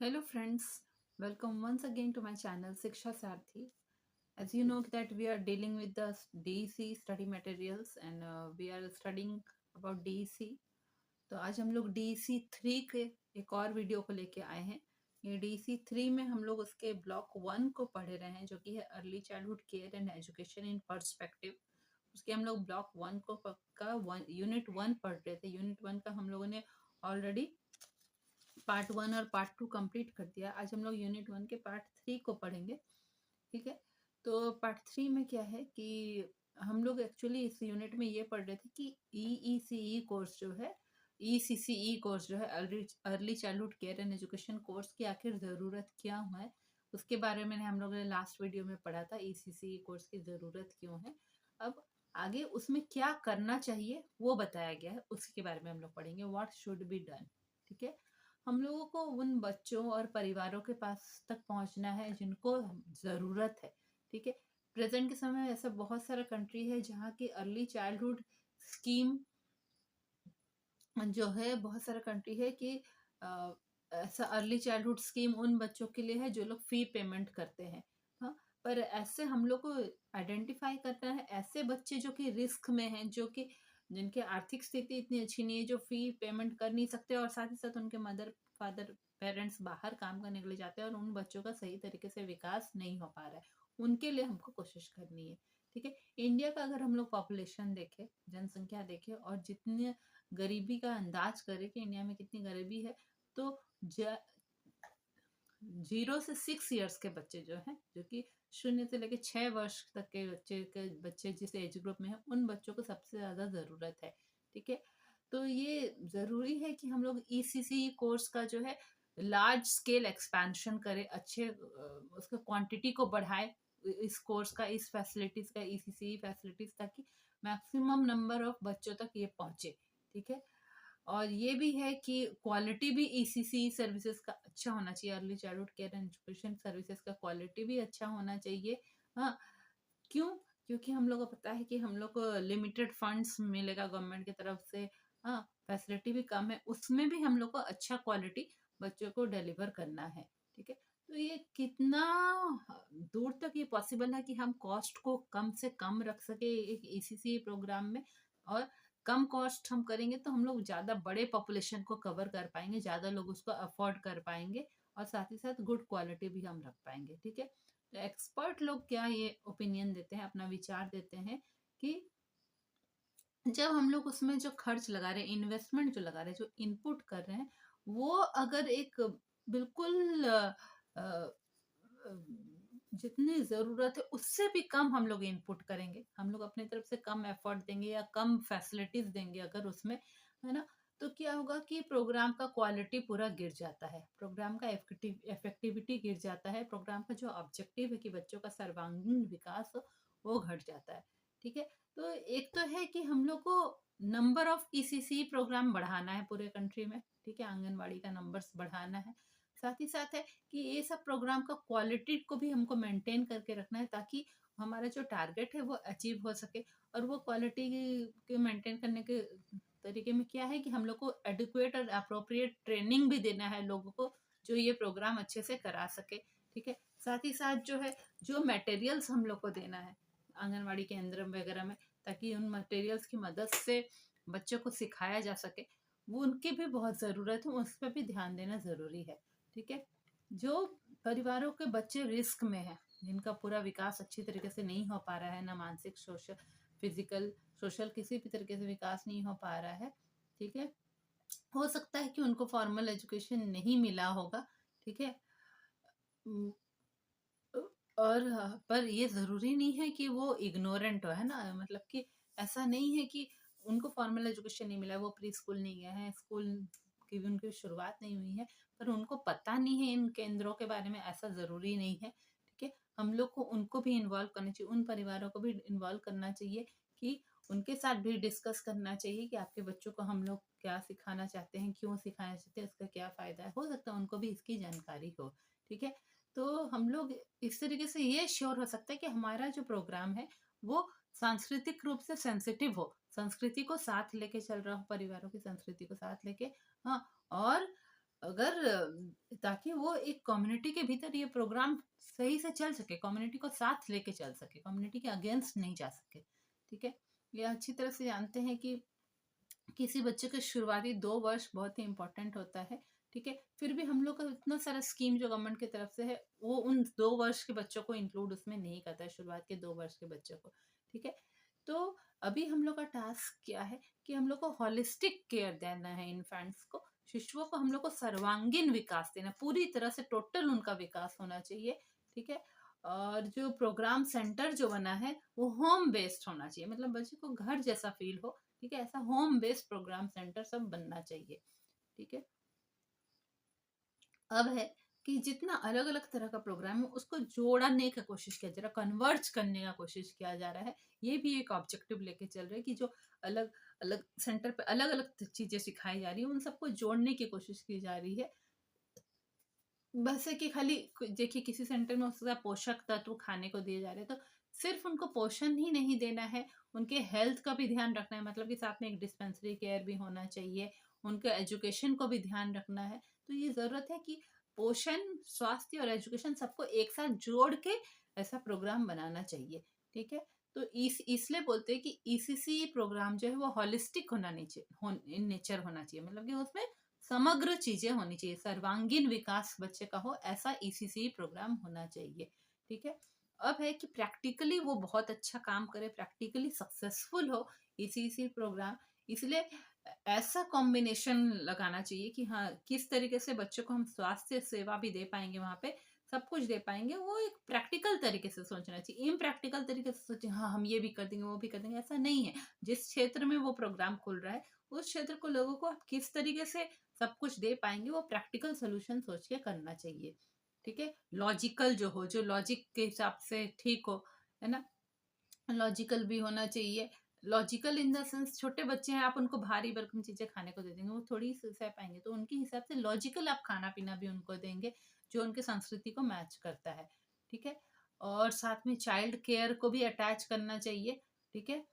Hello friends, welcome once again to my channel Siksha Sarthi. As you know that we are dealing with the DEC study materials and we are studying about DEC. तो आज हम लोग DEC 3 के एक और video को लेके आए हैं। ये DEC 3 में हम लोग उसके ब्लॉक 1 को पढ़ रहे हैं जो कि है early childhood care and education in perspective. उसके हम लोग ब्लॉक 1 को का यूनिट 1 पढ़ रहे थे। यूनिट 1 का हम लोगों ने ऑलरेडी पार्ट 1 और पार्ट 2 कंप्लीट कर दिया। आज हम लोग यूनिट 1 के पार्ट 3 को पढ़ेंगे। ठीक है, तो पार्ट 3 में क्या है कि हम लोग एक्चुअली इस यूनिट में ये पढ़ रहे थे कि EECE कोर्स जो है, ECCE कोर्स जो है, early childhood care and education course की आखिर ज़रूरत क्या है, उसके बारे में हम लोगों ने लास्ट वीडियो में पढ़ा था। ECCE कोर्स की ज़रूरत क्यों है, अब आगे उसमें क्या करना चाहिए वो बताया गया है, उसके बारे में हम लोग पढ़ेंगे। What should be done. ठीक है, हम लोगों को उन बच्चों और परिवारों के पास तक पहुंचना है जिनको ज़रूरत है। ठीक है, प्रेजेंट के समय में ऐसा बहुत सारा कंट्री है जहाँ की अर्ली चाइल्डहुड स्कीम जो है, बहुत सारा कंट्री है कि ऐसा अर्ली चाइल्डहुड स्कीम उन बच्चों के लिए है जो लोग फी पेमेंट करते हैं। हाँ, पर ऐसे हम लोग को आइडेंटिफाई करना है ऐसे बच्चे जो कि रिस्क में हैं, जो कि जिनकी आर्थिक स्थिति इतनी अच्छी नहीं है, जो फी पेमेंट कर नहीं सकते और साथ ही साथ उनके मदर फादर पेरेंट्स बाहर काम करने के लिए जाते हैं और उन बच्चों का सही तरीके से विकास नहीं हो पा रहा है। उनके लिए हमको कोशिश करनी है। ठीक है, इंडिया का अगर हम लोग पॉपुलेशन देखें, जनसंख्या देखें और जितने गरीबी का अंदाज करें कि इंडिया में कितनी गरीबी है, तो 0 से 6 ईयर्स के बच्चे जो हैं, जो कि 0 से लेकर 6 वर्ष तक के बच्चे जिस एज ग्रुप में है, उन बच्चों को सबसे ज़्यादा ज़रूरत है। ठीक है, तो ये ज़रूरी है कि हम लोग ECC कोर्स का जो है लार्ज स्केल एक्सपेंशन करें, अच्छे उसका क्वांटिटी को बढ़ाए, इस कोर्स का, इस फैसिलिटीज़ का, ECC फैसिलिटीज़, ताकि मैक्सिमम नंबर ऑफ बच्चों तक ये पहुँचे। ठीक है, और ये भी है कि क्वालिटी भी ECC सर्विसेज का अच्छा होना चाहिए। Early childhood care and education services का क्वालिटी भी अच्छा होना चाहिए। हाँ, क्यों? क्योंकि हम लोग को पता है कि हम लोग को लिमिटेड फंड्स मिलेगा गवर्नमेंट की तरफ से। हाँ, फैसिलिटी भी कम है, उसमें भी हम लोग को अच्छा क्वालिटी बच्चों को डिलीवर करना है। ठीक है, तो ये कितना दूर तक ये पॉसिबल है कि हम कॉस्ट को कम से कम रख सके एक ECC प्रोग्राम में, और कम कॉस्ट हम करेंगे तो हम लोग ज़्यादा बड़े पॉपुलेशन को कवर कर पाएंगे, ज़्यादा लोग उसको अफोर्ड कर पाएंगे और साथ ही साथ गुड क्वालिटी भी हम रख पाएंगे। ठीक है, तो एक्सपर्ट लोग क्या ये ओपिनियन देते हैं, अपना विचार देते हैं कि जब हम लोग उसमें जो खर्च लगा रहे हैं, इन्वेस्टमेंट जो लगा रहे हैं, जो इनपुट कर रहे हैं, वो अगर एक बिल्कुल अ, जितनी ज़रूरत है उससे भी कम हम लोग इनपुट करेंगे, हम लोग अपनी तरफ से कम एफर्ट देंगे या कम फैसिलिटीज देंगे अगर उसमें, है ना, तो क्या होगा कि प्रोग्राम का क्वालिटी पूरा गिर जाता है, प्रोग्राम का इफेक्टिविटी गिर जाता है, प्रोग्राम का जो ऑब्जेक्टिव है कि बच्चों का सर्वांगीण विकास हो, वो घट जाता है। ठीक है, तो एक तो है कि हम लोग को नंबर ऑफ ECC प्रोग्राम बढ़ाना है पूरे कंट्री में। ठीक है, आंगनबाड़ी का नंबर्स बढ़ाना है, साथ ही साथ है कि ये सब प्रोग्राम का क्वालिटी को भी हमको मेंटेन करके रखना है, ताकि हमारा जो टारगेट है वो अचीव हो सके। और वो क्वालिटी के मेंटेन करने के तरीके में क्या है कि हम लोग को एडिक्वेट और अप्रोप्रिएट ट्रेनिंग भी देना है लोगों को, जो ये प्रोग्राम अच्छे से करा सके। ठीक है, साथ ही साथ जो है, जो मटेरियल्स हम लोग को देना है आंगनबाड़ी केंद्र वगैरह में, ताकि उन मटेरियल्स की मदद से बच्चों को सिखाया जा सके, वो उनकी भी बहुत ज़रूरत है, उस पर भी ध्यान देना ज़रूरी है। ठीक है, जो परिवारों के बच्चे रिस्क में हैं, जिनका पूरा विकास अच्छी तरीके से नहीं हो पा रहा है, ना मानसिक, सोशल, फिजिकल, सोशल, किसी भी तरीके से विकास नहीं हो पा रहा है। ठीक है, हो सकता है कि उनको फॉर्मल एजुकेशन नहीं मिला होगा। ठीक है, उम, और पर ये ज़रूरी नहीं है कि वो इग्नोरेंट हो, है ना, मतलब कि ऐसा नहीं है कि उनको फॉर्मल एजुकेशन नहीं मिला है, वो प्री स्कूल नहीं गए हैं, स्कूल की भी उनकी शुरुआत नहीं हुई है, पर उनको पता नहीं है इन केंद्रों के बारे में, ऐसा ज़रूरी नहीं है। ठीक है, हम लोग को उनको भी इन्वॉल्व करना चाहिए, उन परिवारों को भी इन्वॉल्व करना चाहिए, कि उनके साथ भी डिस्कस करना चाहिए कि आपके बच्चों को हम लोग क्या सिखाना चाहते हैं, क्यों सिखाना चाहते हैं, इसका क्या फ़ायदा है, हो सकता है उनको भी इसकी जानकारी हो। ठीक है, तो हम लोग इस तरीके से ये श्योर हो सकता है कि हमारा जो प्रोग्राम है वो सांस्कृतिक रूप से सेंसिटिव हो, संस्कृति को साथ लेके चल रहा हो, परिवारों की संस्कृति को साथ लेके। हाँ, और अगर ताकि वो एक कम्युनिटी के भीतर ये प्रोग्राम सही से चल सके, कम्युनिटी को साथ लेके चल सके, कम्युनिटी के अगेंस्ट नहीं जा सके। ठीक है, ये अच्छी तरह से जानते हैं कि किसी बच्चे के शुरुआती 2 वर्ष बहुत ही इंपॉर्टेंट होता है। ठीक है, फिर भी हम लोग का इतना सारा स्कीम जो गवर्नमेंट की तरफ से है वो उन 2 वर्ष के बच्चों को इंक्लूड उसमें नहीं करता है, शुरुआत के 2 वर्ष के बच्चों को। ठीक है, तो अभी हम लोग का टास्क क्या है कि हम लोग को होलिस्टिक केयर देना है इन्फेंट्स को, शिशुओं को हम लोग को सर्वांगीण विकास देना, पूरी तरह से टोटल उनका विकास होना चाहिए। ठीक है, और जो प्रोग्राम सेंटर जो बना है वो होम बेस्ड होना चाहिए, मतलब बच्चे को घर जैसा फील हो। ठीक है, ऐसा होम बेस्ड प्रोग्राम सेंटर सब बनना चाहिए। ठीक है, अब है कि जितना अलग अलग तरह का प्रोग्राम है उसको जोड़ने का कोशिश किया जा रहा है, कन्वर्ज करने का कोशिश किया जा रहा है। ये भी एक ऑब्जेक्टिव लेके चल रहे हैं कि जो अलग अलग सेंटर पे अलग अलग चीजें सिखाई जा रही है उन सबको जोड़ने की कोशिश की जा रही है। बस है कि खाली देखिए किसी सेंटर में उसका पोषक तत्व खाने को दिए जा रहे हैं, तो सिर्फ उनको पोषण ही नहीं देना है, उनके हेल्थ का भी ध्यान रखना है, मतलब कि साथ में एक डिस्पेंसरी केयर भी होना चाहिए, उनके एजुकेशन को भी ध्यान रखना है। तो ये जरूरत है कि पोषण, स्वास्थ्य और एजुकेशन सबको एक साथ जोड़ के ऐसा प्रोग्राम बनाना चाहिए। ठीक है, तो इसलिए बोलते हैं कि ईसीसी प्रोग्राम जो है वो हॉलिस्टिक होना चाहिए, इन नेचर होना चाहिए, मतलब कि उसमें समग्र चीजें होनी चाहिए, सर्वांगीण विकास बच्चे का हो ऐसा ईसीसी प्रोग्राम होना चाहिए। ठीक है, अब है कि प्रैक्टिकली वो बहुत अच्छा काम करे, प्रैक्टिकली सक्सेसफुल हो ईसीसी प्रोग्राम। इसलिए ऐसा कॉम्बिनेशन लगाना चाहिए कि हाँ किस तरीके से बच्चों को हम स्वास्थ्य सेवा भी दे पाएंगे, वहां पे सब कुछ दे पाएंगे, वो एक प्रैक्टिकल तरीके से सोचना चाहिए। इम्प्रैक्टिकल तरीके से सोचे हाँ हम ये भी कर देंगे वो भी कर देंगे, ऐसा नहीं है। जिस क्षेत्र में वो प्रोग्राम खुल रहा है उस क्षेत्र को लोगों को आप किस तरीके से सब कुछ दे पाएंगे वो प्रैक्टिकल सोल्यूशन सोच के करना चाहिए। ठीक है, लॉजिकल जो हो, जो लॉजिक के हिसाब से ठीक हो, है ना, लॉजिकल भी होना चाहिए। लॉजिकल इन द सेंस छोटे बच्चे हैं, आप उनको भारी भरकम चीजें खाने को दे देंगे वो थोड़ी सह पाएंगे, तो उनके हिसाब से लॉजिकल आप खाना पीना भी उनको देंगे जो उनके संस्कृति को मैच करता है। ठीक है, और साथ में चाइल्ड केयर को भी अटैच करना चाहिए। ठीक है,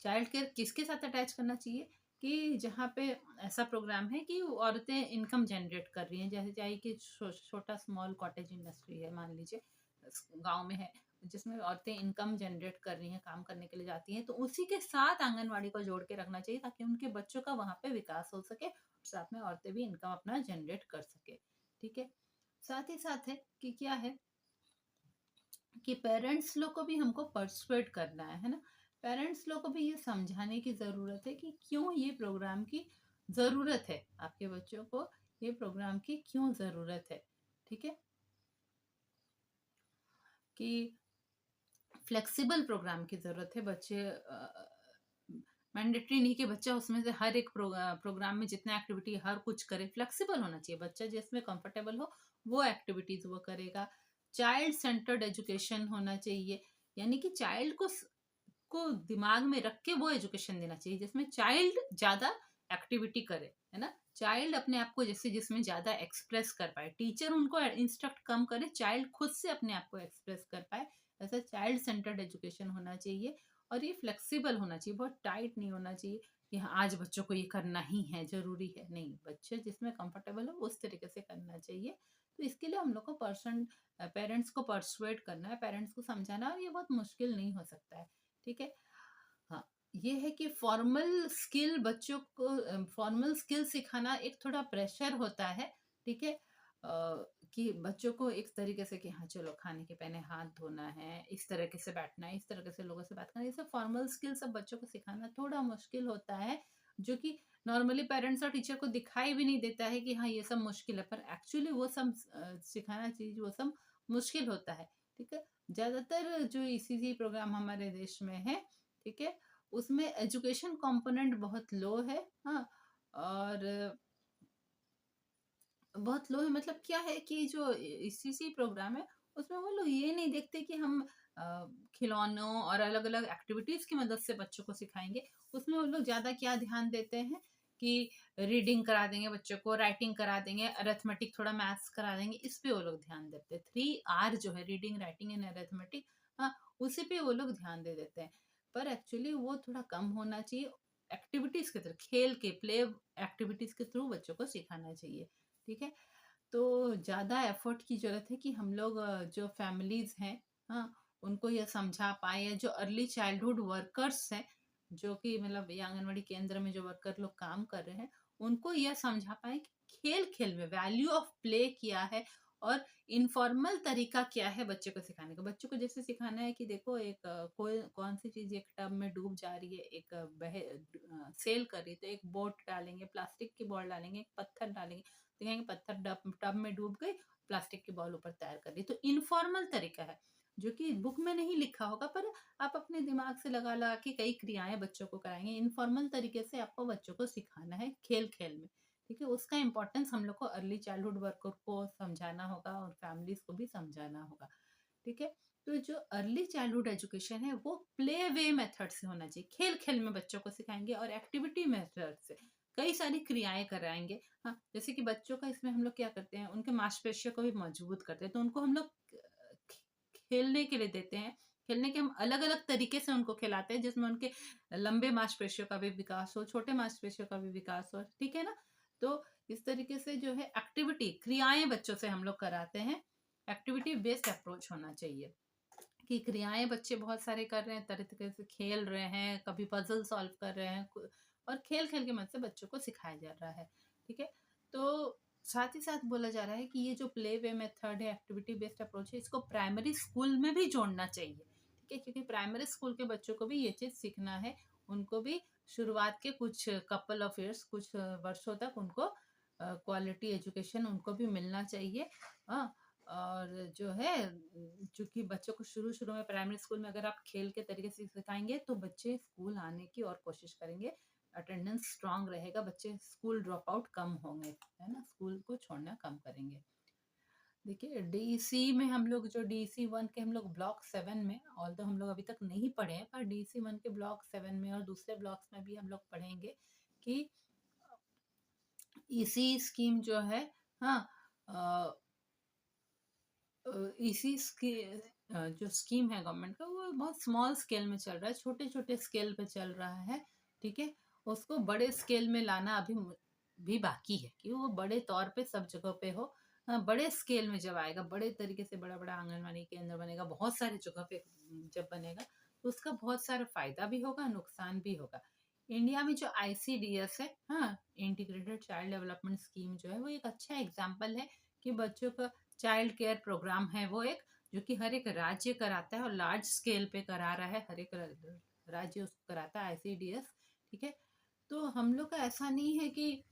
चाइल्ड केयर किसके साथ अटैच करना चाहिए कि जहाँ पे ऐसा प्रोग्राम है कि औरतें इनकम जनरेट कर रही हैं, जैसे चाहे कि छोटा स्मॉल कॉटेज इंडस्ट्री है मान लीजिए, गांव में है, जिसमें औरतें इनकम जनरेट कर रही हैं, काम करने के लिए जाती हैं, तो उसी के साथ आंगनवाड़ी को जोड़ के रखना चाहिए ताकि उनके बच्चों का वहां पे विकास हो सके और साथ में औरतें भी इनकम अपना जनरेट कर सके। ठीक है, साथ ही साथ है कि क्या है कि पेरेंट्स लोग को भी हमको परसुएट करना है ना, पेरेंट्स लोग को भी ये समझाने की ज़रूरत है कि क्यों ये प्रोग्राम की ज़रूरत है, आपके बच्चों को ये प्रोग्राम की क्यों ज़रूरत है। ठीक है, कि फ्लेक्सिबल प्रोग्राम की ज़रूरत है, बच्चे मैंडेटरी नहीं कि बच्चा उसमें से हर एक प्रोग्राम में जितना एक्टिविटी हर कुछ करे, फ्लेक्सिबल होना चाहिए, बच्चा जिसमें कंफर्टेबल हो वो एक्टिविटीज वो करेगा। चाइल्ड सेंटर्ड एजुकेशन होना चाहिए, यानी कि चाइल्ड को दिमाग में रख के वो एजुकेशन देना चाहिए जिसमें चाइल्ड ज्यादा एक्टिविटी करे, है ना, चाइल्ड अपने आप को जैसे जिसमें ज्यादा एक्सप्रेस कर पाए, टीचर उनको इंस्ट्रक्ट कम करे, चाइल्ड खुद से अपने आप को एक्सप्रेस कर पाए, ऐसा चाइल्ड सेंटर्ड एजुकेशन होना चाहिए। और ये फ्लेक्सिबल होना चाहिए, बहुत टाइट नहीं होना चाहिए कि हाँ आज बच्चों को ये करना ही है जरूरी है, नहीं, बच्चे जिसमें कंफर्टेबल हो उस तरीके से करना चाहिए। तो इसके लिए हम लोग को पेरेंट्स को परसुएट करना है, पेरेंट्स को समझाना, और ये बहुत मुश्किल नहीं हो सकता है। ठीक है, हाँ, ये है कि फॉर्मल स्किल बच्चों को फॉर्मल स्किल सिखाना एक थोड़ा प्रेशर होता है। ठीक है, कि बच्चों को एक तरीके से कि हाँ चलो खाने के पहले हाथ धोना है, इस तरीके से बैठना है, इस तरीके से लोगों से बात करना, ये सब फॉर्मल स्किल सब बच्चों को सिखाना थोड़ा मुश्किल होता है, जो कि नॉर्मली पेरेंट्स और टीचर को दिखाई भी नहीं देता है कि हाँ ये सब मुश्किल है, पर एक्चुअली वो सब सिखाना चीज वो सब मुश्किल होता है। ठीक है, ज्यादातर जो ईसीजी प्रोग्राम हमारे देश में है, ठीक है, उसमें एजुकेशन कंपोनेंट बहुत लो है। हाँ, और बहुत लो है, मतलब क्या है कि जो ईसीसी प्रोग्राम है उसमें वो लोग ये नहीं देखते कि हम खिलौनों और अलग अलग एक्टिविटीज की मदद से बच्चों को सिखाएंगे, उसमें वो लोग ज्यादा क्या ध्यान देते हैं कि रीडिंग करा देंगे बच्चों को, राइटिंग करा देंगे, अरेथमेटिक थोड़ा मैथ्स करा देंगे, इस पे वो लोग ध्यान देते हैं, 3R जो है रीडिंग राइटिंग एंड अरेथमेटिक, हाँ, उसी पे वो लोग ध्यान दे देते हैं। पर एक्चुअली वो थोड़ा कम होना चाहिए, एक्टिविटीज के थ्रू, खेल के प्ले एक्टिविटीज के थ्रू बच्चों को सिखाना चाहिए। ठीक है, तो ज़्यादा एफर्ट की ज़रूरत है कि हम लोग जो फैमिलीज़ हैं, हाँ, उनको ये समझा पाए, या जो अर्ली चाइल्डहुड वर्कर्स हैं, जो कि मतलब ये आंगनवाड़ी केंद्र में जो वर्कर लोग काम कर रहे हैं, उनको यह समझा पाए कि खेल खेल में वैल्यू ऑफ प्ले क्या है, और इनफॉर्मल तरीका क्या है बच्चे को सिखाने का। बच्चों को जैसे सिखाना है कि देखो एक कोई कौन सी चीज़ एक टब में डूब जा रही है, एक सेल कर रही है, तो एक बोट डालेंगे, प्लास्टिक की बॉल डालेंगे, एक पत्थर डालेंगे, तो कहेंगे पत्थर टब में डूब गई, प्लास्टिक की बॉल ऊपर तैर कर दी। तो इनफॉर्मल तरीका है जो कि बुक में नहीं लिखा होगा, पर आप अपने दिमाग से लगा लगा के कई क्रियाएं बच्चों को कराएंगे। इनफॉर्मल तरीके से आपको बच्चों को सिखाना है खेल खेल में। ठीक है, उसका इम्पोर्टेंस हम लोग को अर्ली चाइल्डहुड वर्कर को समझाना होगा और फैमिलीज को भी समझाना होगा। ठीक है, तो जो अर्ली चाइल्डहुड एजुकेशन है वो प्ले वे मेथड से होना चाहिए, खेल खेल में बच्चों को सिखाएंगे और एक्टिविटी मेथड से कई सारी क्रियाएं कराएंगे। हाँ, जैसे कि बच्चों का इसमें हम लोग क्या करते हैं, उनके मांसपेशियों को भी मजबूत करते हैं, तो उनको हम लोग खेलने के लिए देते हैं। खेलने के हम अलग अलग तरीके से उनको खिलाते हैं, जिसमें उनके लंबे मांसपेशियों का भी विकास हो, छोटे मांसपेशियों का भी विकास हो। ठीक है ना, तो इस तरीके से जो है एक्टिविटी क्रियाएं बच्चों से हम लोग कराते हैं। एक्टिविटी बेस्ड अप्रोच होना चाहिए कि क्रियाएं बच्चे बहुत सारे कर रहे हैं, तरह तरह से खेल रहे हैं, कभी पजल सॉल्व कर रहे हैं, और खेल खेल के मदद से बच्चों को सिखाया जा रहा है। ठीक है, तो साथ ही साथ बोला जा रहा है कि ये जो प्ले वे मेथड है, एक्टिविटी बेस्ड अप्रोच है, इसको प्राइमरी स्कूल में भी जोड़ना चाहिए। ठीक है, क्योंकि प्राइमरी स्कूल के बच्चों को भी ये चीज़ सीखना है। उनको भी शुरुआत के कुछ कपल ऑफ ईयर्स, कुछ वर्षों तक उनको क्वालिटी एजुकेशन उनको भी मिलना चाहिए। हाँ, और जो है, चूंकि बच्चों को शुरू शुरू में प्राइमरी स्कूल में अगर आप खेल के तरीके से सिखाएंगे तो बच्चे स्कूल आने की और कोशिश करेंगे, अटेंडेंस स्ट्रांग रहेगा, बच्चे स्कूल ड्रॉप आउट कम होंगे, है ना, स्कूल को छोड़ना कम करेंगे। देखिए, डीसी में हम लोग जो DC 1 के हम लोग ब्लॉक 7 में, ऑल हम लोग अभी तक नहीं पढ़े हैं, पर DC 1 के ब्लॉक 7 में और दूसरे ब्लॉक्स में भी हम लोग पढ़ेंगे कि इसी स्कीम जो है, हाँ, इसी जो स्कीम है गवर्नमेंट का, वो बहुत स्मॉल स्केल में चल रहा है, छोटे छोटे स्केल पे चल रहा है। ठीक है, उसको बड़े स्केल में लाना अभी भी बाकी है कि वो बड़े तौर पे सब जगह पे हो। हाँ, बड़े स्केल में जब आएगा, बड़े तरीके से बड़ा बड़ा आंगनबाड़ी केंद्र बनेगा, बहुत सारी जगह पे जब बनेगा, तो उसका बहुत सारा फायदा भी होगा, नुकसान भी होगा। इंडिया में जो ICDS है, हाँ, इंटीग्रेटेड चाइल्ड डेवलपमेंट स्कीम, जो है वो एक अच्छा एग्जाम्पल है कि बच्चों का चाइल्ड केयर प्रोग्राम है वो एक, जो कि हर एक राज्य कराता है और लार्ज स्केल पे करा रहा है, हर एक राज्य उसको कराता है ICDS। ठीक है, तो हम लोग का ऐसा नहीं है कि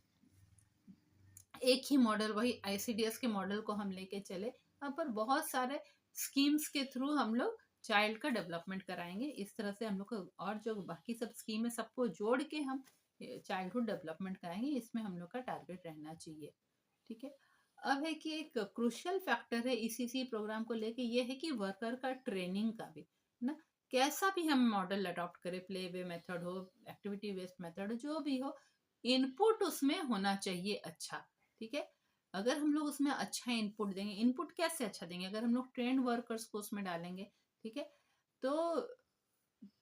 एक ही मॉडल, वही ICDS के मॉडल को हम लेके चले, यहाँ पर बहुत सारे स्कीम्स के थ्रू हम लोग चाइल्ड का डेवलपमेंट कराएंगे। इस तरह से हम लोग को और जो बाकी सब स्कीम है सबको जोड़ के हम चाइल्डहुड डेवलपमेंट कराएंगे, इसमें हम लोग का टारगेट रहना चाहिए। ठीक है, अब है कि एक क्रूशियल फैक्टर है ECC प्रोग्राम को लेके, ये है कि वर्कर का ट्रेनिंग का भी ना, कैसा भी हम मॉडल अडॉप्ट करें, प्ले वे मेथड हो, एक्टिविटी बेस्ड मेथड, जो भी हो, इनपुट उसमें होना चाहिए अच्छा। ठीक है, अगर हम लोग उसमें अच्छा इनपुट देंगे, इनपुट कैसे अच्छा देंगे, अगर हम लोग ट्रेंड वर्कर्स को उसमें डालेंगे, ठीक है, तो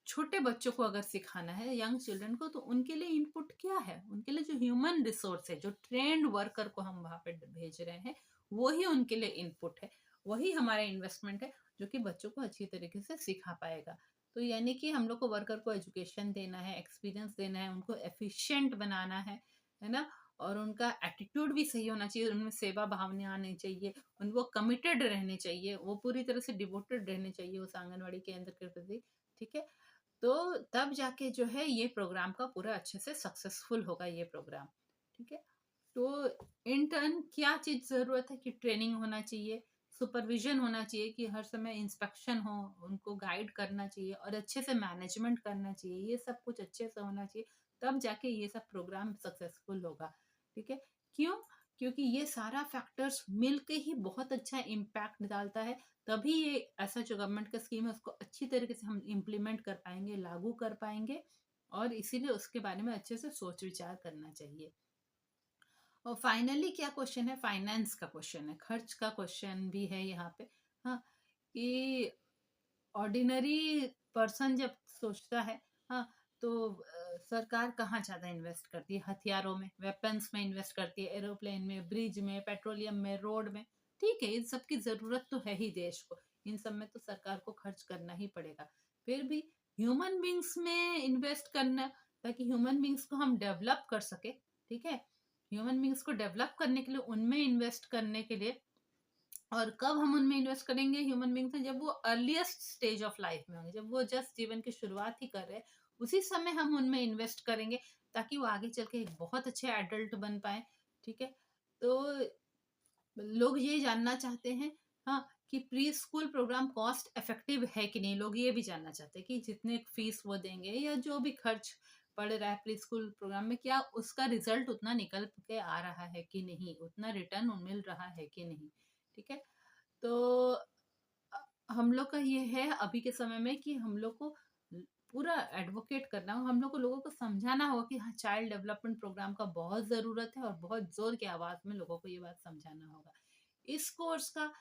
छोटे बच्चों को अगर सिखाना है, यंग चिल्ड्रन को, तो उनके लिए इनपुट क्या है, उनके लिए जो ह्यूमन रिसोर्स है, जो ट्रेंड वर्कर को हम वहां पे भेज रहे हैं, वही उनके लिए इनपुट है, वही हमारा इन्वेस्टमेंट है, जो कि बच्चों को अच्छी तरीके से सिखा पाएगा। तो यानी कि हम लोग को वर्कर को एजुकेशन देना है, एक्सपीरियंस देना है, उनको एफिशिएंट बनाना है ना, और उनका एटीट्यूड भी सही होना चाहिए, उनमें सेवा भावना आनी चाहिए, उनको कमिटेड रहने चाहिए, वो पूरी तरह से डिवोटेड रहने चाहिए उस आंगनवाड़ी केंद्र के प्रति। ठीक है, तो तब जाके जो है ये प्रोग्राम का पूरा अच्छे से सक्सेसफुल होगा ये प्रोग्राम। ठीक है, तो इन टर्न क्या चीज जरूरत है कि ट्रेनिंग होना चाहिए, सुपरविजन होना चाहिए कि हर समय इंस्पेक्शन हो, उनको गाइड करना चाहिए और अच्छे से मैनेजमेंट करना चाहिए, ये सब कुछ अच्छे से होना चाहिए, तब जाके ये सब प्रोग्राम सक्सेसफुल होगा। ठीक है, क्यों, क्योंकि ये सारा फैक्टर्स मिलके ही बहुत अच्छा इम्पैक्ट डालता है, तभी ये ऐसा जो गवर्नमेंट का स्कीम है उसको अच्छी तरीके से हम इम्प्लीमेंट कर पाएंगे, लागू कर पाएंगे, और इसीलिए उसके बारे में अच्छे से सोच विचार करना चाहिए। और फाइनली क्या क्वेश्चन है, फाइनेंस का क्वेश्चन है, खर्च का क्वेश्चन भी है यहाँ पे। हाँ, कि ऑर्डिनरी पर्सन जब सोचता है, हाँ, तो सरकार कहाँ ज़्यादा इन्वेस्ट करती है? हथियारों में, वेपन्स में इन्वेस्ट करती है, एरोप्लेन में, ब्रिज में, पेट्रोलियम में, रोड में। ठीक है, इन सब की ज़रूरत तो है ही देश को, इन सब में तो सरकार को खर्च करना ही पड़ेगा। फिर भी ह्यूमन बींग्स में इन्वेस्ट करना, ताकि ह्यूमन बींग्स को हम डेवलप कर सके, ठीक है? ह्यूमन बींग्स को डेवलप करने के लिए, उनमें इन्वेस्ट करने के लिए, और कब हम उनमें इन्वेस्ट करेंगे ह्यूमन बींग्स में? जब वो अर्लीस्ट स्टेज ऑफ लाइफ में होंगे, जब वो जस्ट जीवन की शुरुआत ही कर रहे हैं, उसी समय हम उनमें इन्वेस्ट करेंगे, ताकि वो आगे चल के एक बहुत अच्छे एडल्ट बन पाए। ठीक है, तो लोग ये जानना चाहते हैं, हाँ, कि pre school program cost effective है कि नहीं। लोग ये भी जानना चाहते हैं कि जितने फीस वो देंगे या जो भी खर्च पड़ रहा है प्री स्कूल प्रोग्राम में, क्या उसका रिजल्ट उतना निकल के आ रहा है कि नहीं, उतना रिटर्न मिल रहा है कि नहीं। ठीक है, तो हम लोग का ये है अभी के समय में कि हम लोग को पूरा एडवोकेट करना हो, हम लोग को लोगों को समझाना होगा कि हाँ, चाइल्ड डेवलपमेंट प्रोग्राम का बहुत ज़रूरत है, और बहुत ज़ोर की आवाज़ में लोगों को ये बात समझाना होगा। इस कोर्स का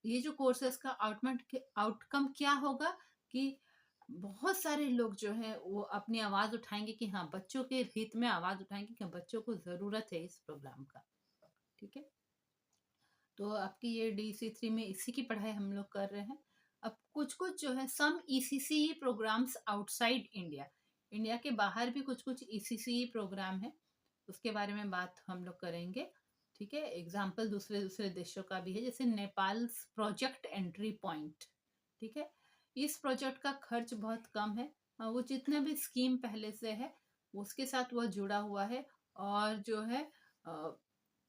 ये जो कोर्स है, इसका आउटकम क्या होगा कि बहुत सारे लोग जो हैं वो अपनी आवाज़ उठाएंगे कि हाँ, बच्चों के हित में आवाज़ उठाएंगे कि बच्चों को ज़रूरत है इस प्रोग्राम का। ठीक है, तो आपकी ये DC3 में इसी की पढ़ाई हम लोग कर रहे हैं। अब कुछ कुछ जो है some ECCE programs outside India, India के बाहर भी कुछ कुछ ECCE प्रोग्राम है, उसके बारे में बात हम लोग करेंगे। ठीक है, एग्जाम्पल दूसरे दूसरे देशों का भी है, जैसे नेपाल प्रोजेक्ट एंट्री पॉइंट। ठीक है, इस प्रोजेक्ट का खर्च बहुत कम है, वो जितने भी स्कीम पहले से है उसके साथ वह जुड़ा हुआ है, और जो है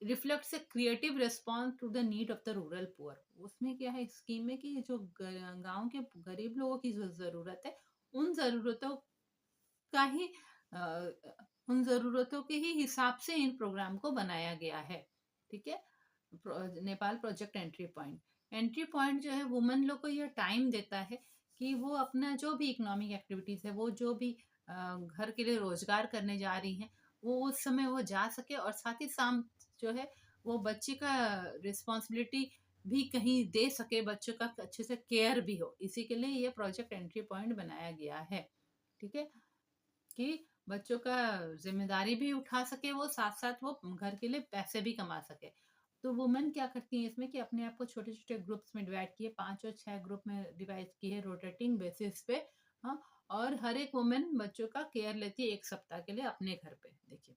reflects a creative response to the need of the rural poor. उसमें क्या है स्कीम में कि जो गांव के गरीब लोगों की जो ज़रूरत है, उन ज़रूरतों का ही उन ज़रूरतों के ही हिसाब से इन प्रोग्राम को बनाया गया है। ठीक है, नेपाल प्रोजेक्ट एंट्री पॉइंट जो है वुमेन लोग को यह टाइम देता है कि वो अपना जो भी इकोनॉमिक एक्टिविटीज़ है, वो जो भी घर के लिए रोजगार करने जा रही हैं, वो उस समय वो जा सके, और साथ ही साथ जो है वो बच्चे का रिस्पॉन्सिबिलिटी भी कहीं दे सके, बच्चों का अच्छे से केयर भी हो। इसी के लिए ये प्रोजेक्ट एंट्री पॉइंट बनाया गया है। ठीक है, कि बच्चों का जिम्मेदारी भी उठा सके वो, साथ साथ वो घर के लिए पैसे भी कमा सके। तो वुमेन क्या करती हैं इसमें कि अपने आप को छोटे छोटे ग्रुप्स में डिवाइड किए, 5 और 6 ग्रुप में डिवाइड किए रोटेटिंग बेसिस पे। हाँ, और हर एक वुमेन बच्चों का केयर लेती है 1 सप्ताह के लिए अपने घर पे। देखिए,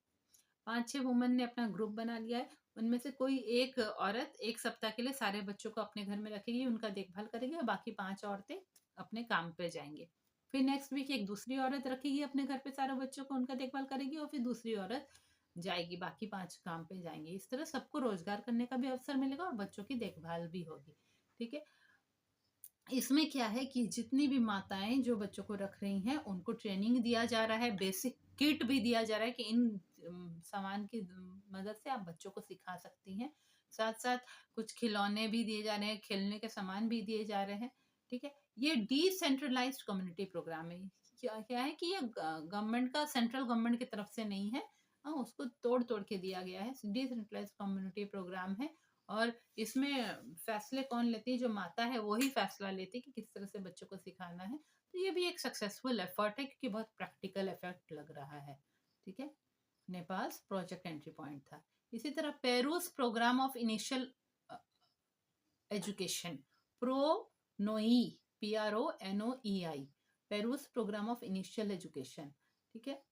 5-6 वुमेन ने अपना ग्रुप बना लिया है, उनमें से कोई एक औरत 1 सप्ताह के लिए सारे बच्चों को अपने घर में रखेगी, उनका देखभाल करेगी, और बाकी 5 औरतें अपने काम पे जाएंगे। फिर नेक्स्ट वीक एक दूसरी औरत रखेगी अपने घर पे सारे बच्चों को, उनका देखभाल करेगी, और फिर दूसरी औरत जाएगी, बाकी 5 काम पे जाएंगे। इस तरह सबको रोजगार करने का भी अवसर मिलेगा और बच्चों की देखभाल भी होगी। ठीक है, इसमें क्या है कि जितनी भी माताएं जो बच्चों को रख रही हैं, उनको ट्रेनिंग दिया जा रहा है, बेसिक किट भी दिया जा रहा है कि इन सामान की मदद से आप बच्चों को सिखा सकती हैं। साथ साथ कुछ खिलौने भी दिए जा रहे हैं, खेलने के सामान भी दिए जा रहे हैं। ठीक है, ये डिसेंट्रलाइज्ड कम्युनिटी प्रोग्राम है। क्या क्या है कि ये गवर्नमेंट का, सेंट्रल गवर्नमेंट की तरफ से नहीं है, हाँ, उसको तोड़ तोड़ के दिया गया है। डिसेंट्रलाइज्ड कम्युनिटी प्रोग्राम है, और इसमें फैसले कौन लेती है? जो माता है वही फैसला लेती है कि किस तरह से बच्चों को सिखाना है। तो ये भी एक सक्सेसफुल एफर्ट है, क्योंकि बहुत प्रैक्टिकल इफेक्ट लग रहा है। ठीक है, नेपाल प्रोजेक्ट एंट्री पॉइंट था। इसी तरह Peru's program of initial education, Pronoei, PRONOEI, Peru's program of initial education. ठीक है,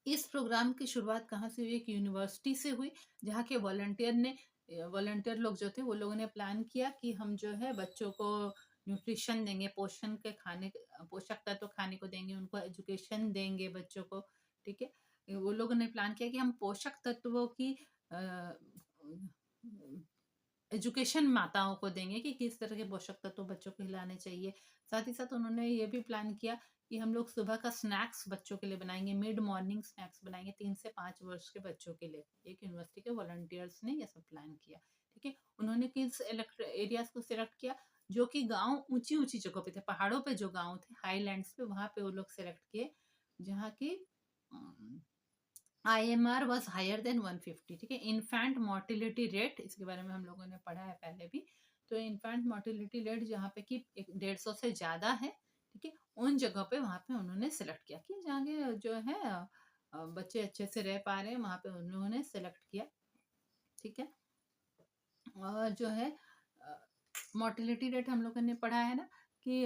इस प्रोग्राम की शुरुआत कहाँ से हुई? एक यूनिवर्सिटी से हुई, जहाँ के वॉलंटियर लोग जो थे, वो लोगों ने प्लान किया कि हम जो है बच्चों को न्यूट्रिशन देंगे, पोषक तत्व खाने को देंगे, उनको एजुकेशन देंगे बच्चों को। ठीक है, वो लोगों ने प्लान किया कि हम पोषक तत्वों की एजुकेशन माताओं को देंगे कि किस तरह के पोषक तत्व बच्चों को खिलाने चाहिए। साथ ही साथ उन्होंने ये भी प्लान किया कि हम लोग सुबह का स्नैक्स बच्चों के लिए बनाएंगे, मिड मॉर्निंग स्नैक्स बनाएंगे 3 से 5 वर्ष के बच्चों के लिए। एक यूनिवर्सिटी के वॉलंटियर्स ने ये सब प्लान किया। ठीक है, उन्होंने किस एरियाज को सिलेक्ट किया? जो कि गांव ऊंची ऊंची जगहों पे थे, पहाड़ों पे जो गांव थे, हाईलैंड्स पे, वहां पे वो लोग सिलेक्ट किए, जहाँ की IMR वॉज हायर देन 150। ठीक है, इन्फेंट मोर्टिलिटी रेट, इसके बारे में हम लोगों ने पढ़ा है पहले भी। तो इन्फेंट मोर्टिलिटी रेट जहाँ पे कि 150 से ज़्यादा है, ठीक है। उन जगह पे वहाँ पे उन्होंने सेलेक्ट किया कि जहाँ के जो है बच्चे अच्छे से रह पा रहे हैं, वहाँ पे उन्होंने सेलेक्ट किया। ठीक है। और जो है मोर्टेलिटी रेट हम लोगों ने पढ़ा है ना कि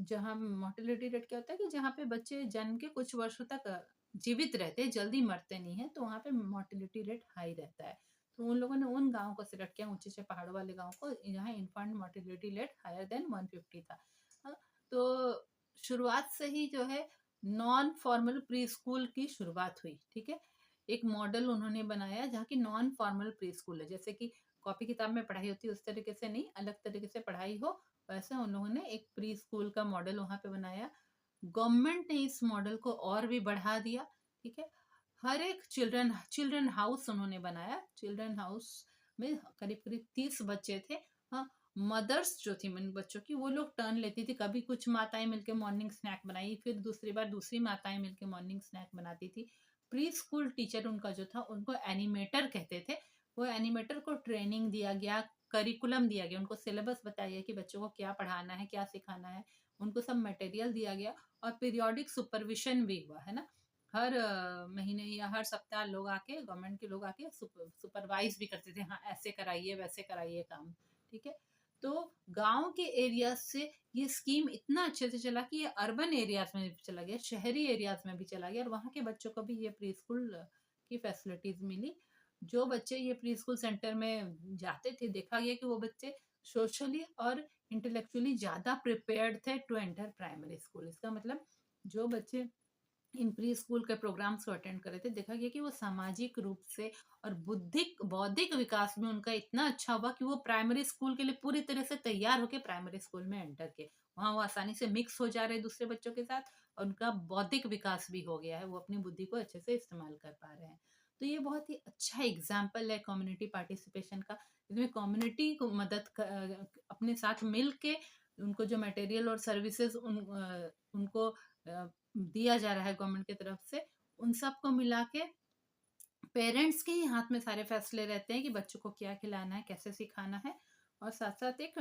जहाँ मोर्टेलिटी रेट क्या होता है कि जहाँ पे बच्चे जन्म के कुछ वर्षों तक जीवित रहते हैं, जल्दी मरते नहीं है, तो वहाँ पे मोर्टेलिटी रेट हाई रहता है। तो उन लोगों ने उन गाँव को सिलेक्ट किया, ऊंचे पहाड़ों वाले गाँव को, जहाँ infant mortality rate higher than 150 था। तो शुरुआत से ही जो है नॉन फॉर्मल प्री स्कूल की शुरुआत हुई। ठीक है। एक मॉडल उन्होंने बनाया जहाँ की नॉन फॉर्मल प्री स्कूल है, जैसे कि कॉपी किताब में पढ़ाई होती है उस तरीके से नहीं, अलग तरीके से पढ़ाई हो, वैसे उन लोगों ने एक प्री स्कूल का मॉडल वहां पे बनाया। गवर्नमेंट ने इस मॉडल को और भी बढ़ा दिया। ठीक है। हर एक चिल्ड्रन चिल्ड्रन हाउस उन्होंने बनाया। चिल्ड्रन हाउस में करीब करीब 30 बच्चे थे। हाँ, मदर्स जो थी इन बच्चों की, वो लोग टर्न लेती थी, कभी कुछ माताएं मिलकर मॉर्निंग स्नैक बनाई, फिर दूसरी बार दूसरी माताएं मिलकर मॉर्निंग स्नैक बनाती थी। प्री स्कूल टीचर उनका जो था, उनको एनिमेटर कहते थे। वो एनिमेटर को ट्रेनिंग दिया गया, करिकुलम दिया गया, उनको सिलेबस बताया गया कि बच्चों को क्या पढ़ाना है, क्या सिखाना है, उनको सब मटेरियल दिया गया। और पीरियोडिक सुपरविजन भी हुआ है ना, हर महीने या हर सप्ताह लोग आके, गवर्नमेंट के लोग आके सुपरवाइज भी करते थे, हाँ ऐसे कराइए वैसे कराइए काम। ठीक है। तो गांव के एरिया से ये स्कीम इतना अच्छे से चला कि ये अर्बन एरियाज में भी चला गया, शहरी एरियाज में भी चला गया, और वहाँ के बच्चों को भी ये प्री स्कूल की फैसिलिटीज मिली। जो बच्चे ये प्री स्कूल सेंटर में जाते थे, देखा गया कि वो बच्चे सोशली और इंटेलेक्चुअली ज्यादा प्रिपेयर्ड थे टू एंटर प्राइमरी स्कूल। इसका मतलब जो बच्चे इन प्री स्कूल के प्रोग्राम्स को अटेंड करे थे, देखा गया कि वो सामाजिक रूप से और बुद्धिक बौद्धिक विकास में उनका इतना अच्छा हुआ कि वो प्राइमरी स्कूल के लिए पूरी तरह से तैयार होकर प्राइमरी स्कूल में एंटर किए। वहाँ वो आसानी से मिक्स हो जा रहे हैं दूसरे बच्चों के साथ, और उनका बौद्धिक विकास भी हो गया है, वो अपनी बुद्धि को अच्छे से इस्तेमाल कर पा रहे हैं। तो ये बहुत ही अच्छा एग्जाम्पल है कम्युनिटी पार्टिसिपेशन का, इसमें कम्युनिटी को मदद अपने साथ मिल के उनको जो मटेरियल और सर्विसेज उनको दिया जा रहा है गवर्नमेंट की तरफ से, उन सबको मिला के पेरेंट्स के ही हाथ में सारे फैसले रहते हैं कि बच्चों को क्या खिलाना है, कैसे सिखाना है, और साथ साथ एक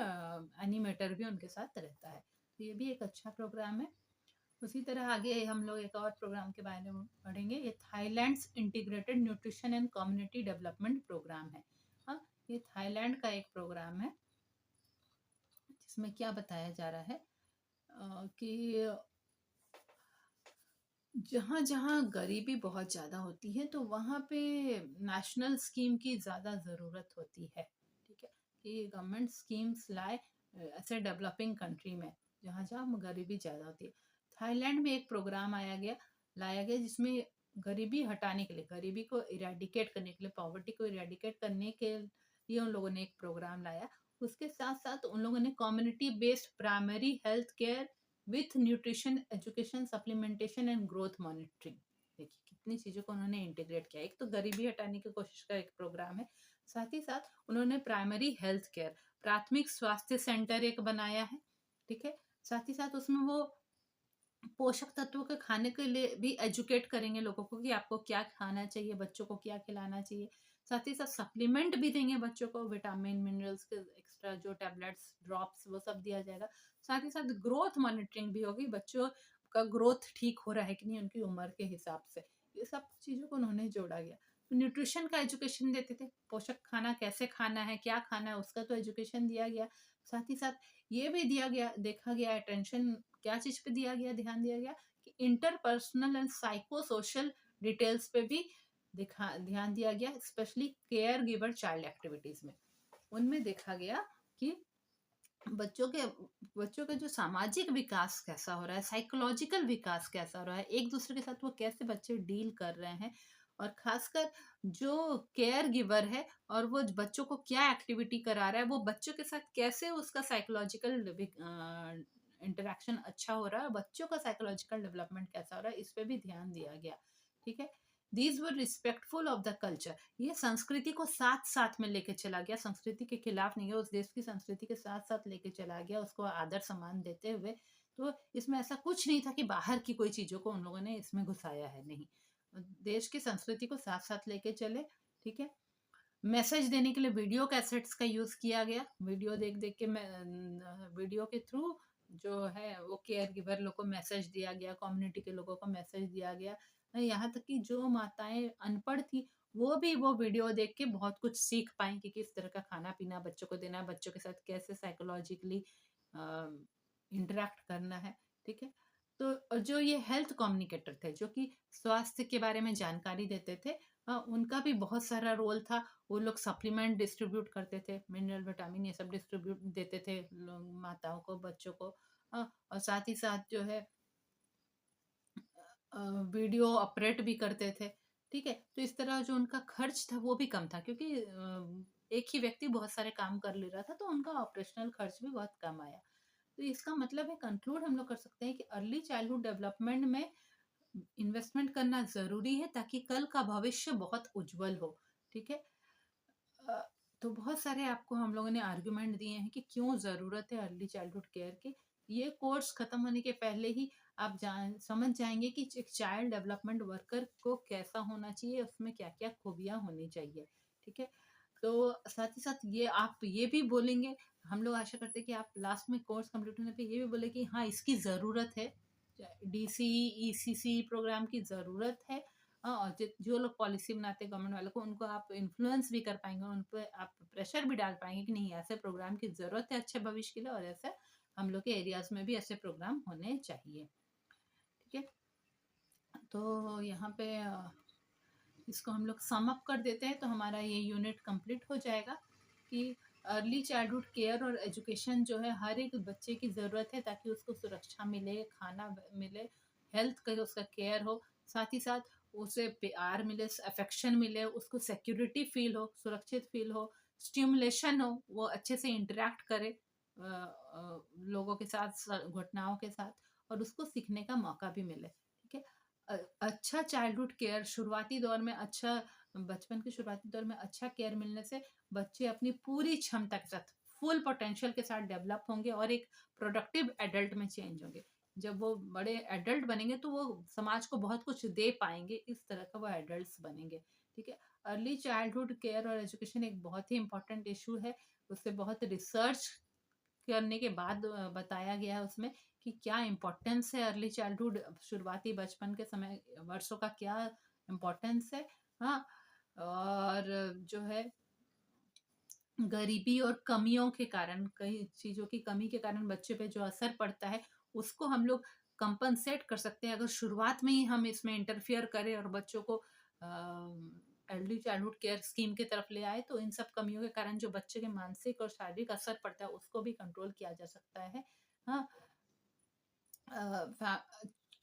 एनिमेटर भी उनके साथ रहता है। तो ये भी एक अच्छा प्रोग्राम है। उसी तरह आगे हम लोग एक और प्रोग्राम के बारे में पढ़ेंगे। ये Thailand integrated nutrition and community development program है। हाँ, ये थाईलैंड का एक प्रोग्राम है जिसमें क्या बताया जा रहा है कि जहाँ जहाँ गरीबी बहुत ज़्यादा होती है, तो वहाँ पे नेशनल स्कीम की ज़्यादा ज़रूरत होती है। ठीक है। कि गवर्नमेंट स्कीम्स लाए ऐसे डेवलपिंग कंट्री में जहाँ जहाँ गरीबी ज़्यादा होती है। थाईलैंड में एक प्रोग्राम लाया गया जिसमें गरीबी हटाने के लिए, गरीबी को इरेडिकेट करने के लिए, पॉवर्टी को इरेडिकेट करने के लिए उन लोगों ने एक प्रोग्राम लाया। उसके साथ साथ उन लोगों ने community based primary health care with nutrition education supplementation and growth monitoring, देखिए कितनी चीज़ों को उन्होंने इंटीग्रेट किया। एक तो गरीबी हटाने की कोशिश का एक प्रोग्राम है, साथ ही साथ उन्होंने प्राइमरी हेल्थ केयर, प्राथमिक स्वास्थ्य सेंटर एक बनाया है। ठीक है। साथ ही साथ उसमें वो पोषक तत्वों के खाने के लिए भी एजुकेट करेंगे लोगों को कि आपको क्या खाना चाहिए, बच्चों को क्या खिलाना चाहिए। साथ ही साथ सप्लीमेंट भी देंगे बच्चों को, विटामिन मिनरल्स के एक्स्ट्रा जो टैबलेट्स ड्रॉप्स वो सब दिया जाएगा। साथ ही साथ ग्रोथ मॉनिटरिंग भी होगी, बच्चों का ग्रोथ ठीक हो रहा है कि नहीं उनकी उम्र के हिसाब से। ये सब चीज़ों को उन्होंने जोड़ा गया। न्यूट्रिशन का एजुकेशन देते थे, पोषक खाना कैसे खाना है, क्या खाना है, उसका तो एजुकेशन दिया गया। साथ ही साथ ये भी दिया गया, देखा गया अटेंशन क्या चीज पे दिया गया, ध्यान दिया गया कि interpersonal and psycho social details पे भी ध्यान दिया गया, specially care giver child activities में। उनमें देखा गया कि बच्चों के बच्चों का जो सामाजिक विकास कैसा हो रहा है, साइकोलॉजिकल विकास कैसा हो रहा है, एक दूसरे के साथ वो कैसे बच्चे डील कर रहे हैं, और खासकर जो केयर गिवर है और वो बच्चों को क्या एक्टिविटी करा रहा है, वो बच्चों के साथ कैसे उसका साइकोलॉजिकल इंटरेक्शन अच्छा हो रहा है, बच्चों का साइकोलॉजिकल डेवलपमेंट कैसा हो रहा है, इस पे भी ध्यान दिया गया। ठीक है। These were respectful of the culture, ये संस्कृति को साथ साथ में लेके चला गया, संस्कृति के खिलाफ नहीं है, उस देश की संस्कृति के साथ साथ लेके चला गया, उसको आदर सम्मान देते हुए। तो इसमें ऐसा कुछ नहीं था कि बाहर की कोई चीजों को उन लोगों ने इसमें घुसाया है, नहीं, देश की संस्कृति को साथ साथ लेके चले। ठीक है। मैसेज देने के लिए वीडियो कैसेट्स का यूज किया गया, वीडियो देख देख के वीडियो के थ्रू जो है वो केयर गिवर लोग को मैसेज दिया गया, कम्युनिटी के लोगों को मैसेज दिया गया। यहाँ तक कि जो माताएँ अनपढ़ थी, वो भी वो वीडियो देख के बहुत कुछ सीख पाईं कि किस तरह का खाना-पीना बच्चों को देना है, बच्चों के साथ कैसे साइकोलॉजिकली इंटरैक्ट करना है, ठीक है? तो जो ये हेल्थ कम्युनिकेटर थे, जो कि स्वास्थ्य के बारे में जानकारी देते थे, उनका भी बहुत सारा रोल था। वो लोग सप्लीमेंट डिस्ट्रीब्यूट करते थे, मिनरल, विटामिन ये सब डिस्ट्रीब्यूट देते थे माताओं को, बच्चों को। और साथ ही साथ जो है वीडियो ऑपरेट भी करते थे, ठीक है? तो इस तरह जो उनका खर्च था वो भी कम था, क्योंकि एक ही व्यक्ति बहुत सारे काम कर ले रहा था, तो उनका ऑपरेशनल खर्च भी बहुत कम आया। तो इसका मतलब है, कंक्लूड हम लोग कर सकते हैं कि अर्ली चाइल्डहुड डेवलपमेंट में इन्वेस्टमेंट करना ज़रूरी है, ताकि कल का भविष्य बहुत उज्जवल हो, ठीक है? अ, तो बहुत सारे आपको हम लोगों ने आर्गुमेंट दिए हैं कि क्यों ज़रूरत है अर्ली चाइल्डहुड केयर की। ये कोर्स खत्म होने के पहले ही आप समझ जाएँगे कि एक चाइल्ड डेवलपमेंट वर्कर को कैसा होना चाहिए, उसमें क्या-क्या खूबियाँ होनी चाहिए, ठीक है? तो साथ ही साथ ये आप ये भी बोलेंगे, हम लोग आशा करते हैं कि आप लास्ट में कोर्स कंप्लीट होने पे ये भी बोले कि हाँ, इसकी ज़रूरत है। डीसी, ईसीसी प्रोग्राम की ज़रूरत है। और जो लोग पॉलिसी बनाते हैं गवर्नमेंट वालों को, उनको आप इन्फ्लुएंस भी कर पाएँगे, उन पे आप प्रेशर भी डाल पाएँगे कि नहीं, ऐसे प्रोग्राम की ज़रूरत है अच्छे भविष्य के लिए, और ऐसा हम लोग के एरियाज़ में भी ऐसे प्रोग्राम होने चाहिए। ठीक है? तो यहाँ पे इसको हम लोग सम अप कर देते हैं, तो हमारा ये यूनिट कंप्लीट हो जाएगा कि अर्ली चाइल्डहुड केयर और एजुकेशन जो है हर एक बच्चे की ज़रूरत है, ताकि उसको सुरक्षा मिले, खाना मिले, हेल्थ का उसका केयर हो, साथ ही साथ उसे प्यार मिले, अफेक्शन मिले, उसको सिक्योरिटी फील हो, सुरक्षित फील हो, स्टिमुलेशन हो, वो अच्छे से इंटरेक्ट करे लोगों के साथ, घटनाओं के साथ, और उसको सीखने का मौका भी मिले, ठीक है? अच्छा चाइल्डहुड केयर शुरुआती दौर में अच्छा, बचपन के शुरुआती दौर में अच्छा केयर मिलने से बच्चे अपनी पूरी क्षमता के साथ, फुल पोटेंशियल के साथ डेवलप होंगे और एक प्रोडक्टिव एडल्ट में चेंज होंगे। जब वो बड़े एडल्ट बनेंगे तो वो समाज को बहुत कुछ दे पाएंगे, इस तरह का वो एडल्ट्स बनेंगे, ठीक है? अर्ली चाइल्डहुड केयर और एजुकेशन एक बहुत ही इंपॉर्टेंट इशू है। उससे बहुत रिसर्च करने के बाद बताया गया है उसमें कि क्या इम्पोर्टेंस है अर्ली चाइल्डहुड, शुरुआती बचपन के समय वर्षों का क्या इम्पोर्टेंस है। हाँ, और जो है गरीबी और कमियों के कारण, कई चीज़ों की कमी के कारण बच्चे पे जो असर पड़ता है, उसको हम लोग कंपनसेट कर सकते हैं, अगर शुरुआत में ही हम इसमें इंटरफियर करें और बच्चों को अर्ली चाइल्डहुड केयर स्कीम की तरफ ले आए, तो इन सब कमियों के कारण जो बच्चे के मानसिक और शारीरिक असर पड़ता है, उसको भी कंट्रोल किया जा सकता है। हाँ,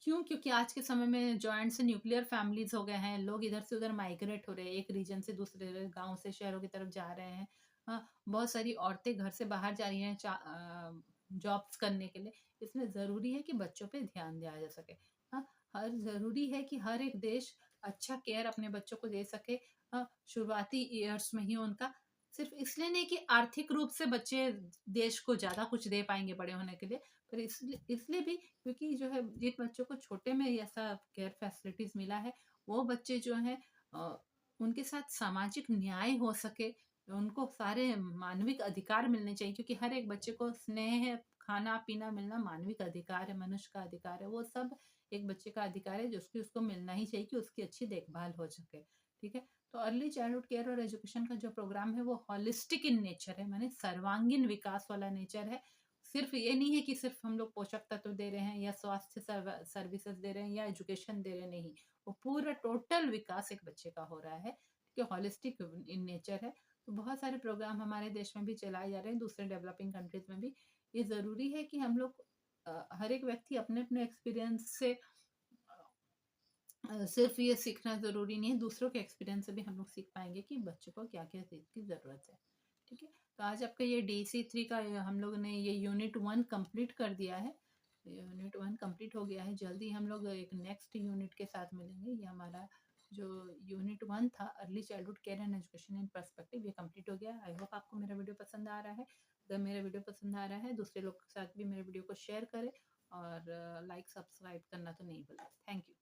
क्यों? क्योंकि आज के समय में जॉइंट से न्यूक्लियर फैमिलीज हो गए हैं, लोग इधर से उधर माइग्रेट हो रहे हैं, एक रीजन से दूसरे गांव से शहरों की तरफ जा रहे हैं। हाँ, बहुत सारी औरतें घर से बाहर जा रही हैं जॉब्स करने के लिए। इसमें ज़रूरी है कि बच्चों पे ध्यान दिया जा सके। हाँ, हर ज़रूरी है कि हर एक देश अच्छा केयर अपने बच्चों को दे सके। शुरुआती ईयर्स में ही उनका, सिर्फ इसलिए नहीं कि आर्थिक रूप से बच्चे देश को ज़्यादा कुछ दे पाएंगे बड़े होने के लिए, पर इसलिए इसलिए भी क्योंकि जो है जिन बच्चों को छोटे में ऐसा केयर फैसिलिटीज मिला है, वो बच्चे जो हैं उनके साथ सामाजिक न्याय हो सके, उनको सारे मानविक अधिकार मिलने चाहिए, क्योंकि हर एक बच्चे को स्नेह, खाना पीना मिलना मानविक अधिकार है, मनुष्य का अधिकार है, वो सब एक बच्चे का अधिकार है, जो उसको मिलना ही चाहिए कि उसकी अच्छी देखभाल हो सके, ठीक है? तो अर्ली चाइल्डहुड केयर और एजुकेशन का जो प्रोग्राम है वो हॉलिस्टिक इन नेचर है, माने सर्वांगीण विकास वाला नेचर है। सिर्फ ये नहीं है कि सिर्फ हम लोग पोषक तत्व दे रहे हैं या स्वास्थ्य सर्विसेज दे रहे हैं या एजुकेशन दे रहे हैं, नहीं, वो पूरा टोटल विकास एक बच्चे का हो रहा है, कि हॉलिस्टिक इन नेचर है। तो बहुत सारे प्रोग्राम हमारे देश में भी चलाए जा रहे हैं, दूसरे डेवलपिंग कंट्रीज में भी। ये ज़रूरी है कि हम लोग हर एक व्यक्ति अपने अपने एक्सपीरियंस से सिर्फ ये सीखना ज़रूरी नहीं है, दूसरों के एक्सपीरियंस से भी हम लोग सीख पाएंगे कि बच्चों को क्या-क्या चीज़ की ज़रूरत है। ठीक है? तो आज आपका ये DC3 का हम लोग ने ये यूनिट 1 कंप्लीट कर दिया है। यूनिट 1 कंप्लीट हो गया है, जल्दी हम लोग एक नेक्स्ट यूनिट के साथ मिलेंगे। ये हमारा जो यूनिट 1 था, early childhood care and education in perspective, ये कंप्लीट हो गया। आई होप आपको मेरा वीडियो पसंद आ रहा है। अगर मेरा वीडियो पसंद आ रहा है, दूसरे लोग के साथ भी मेरे वीडियो को शेयर करें, और लाइक सब्सक्राइब करना तो नहीं भूलें। Thank you.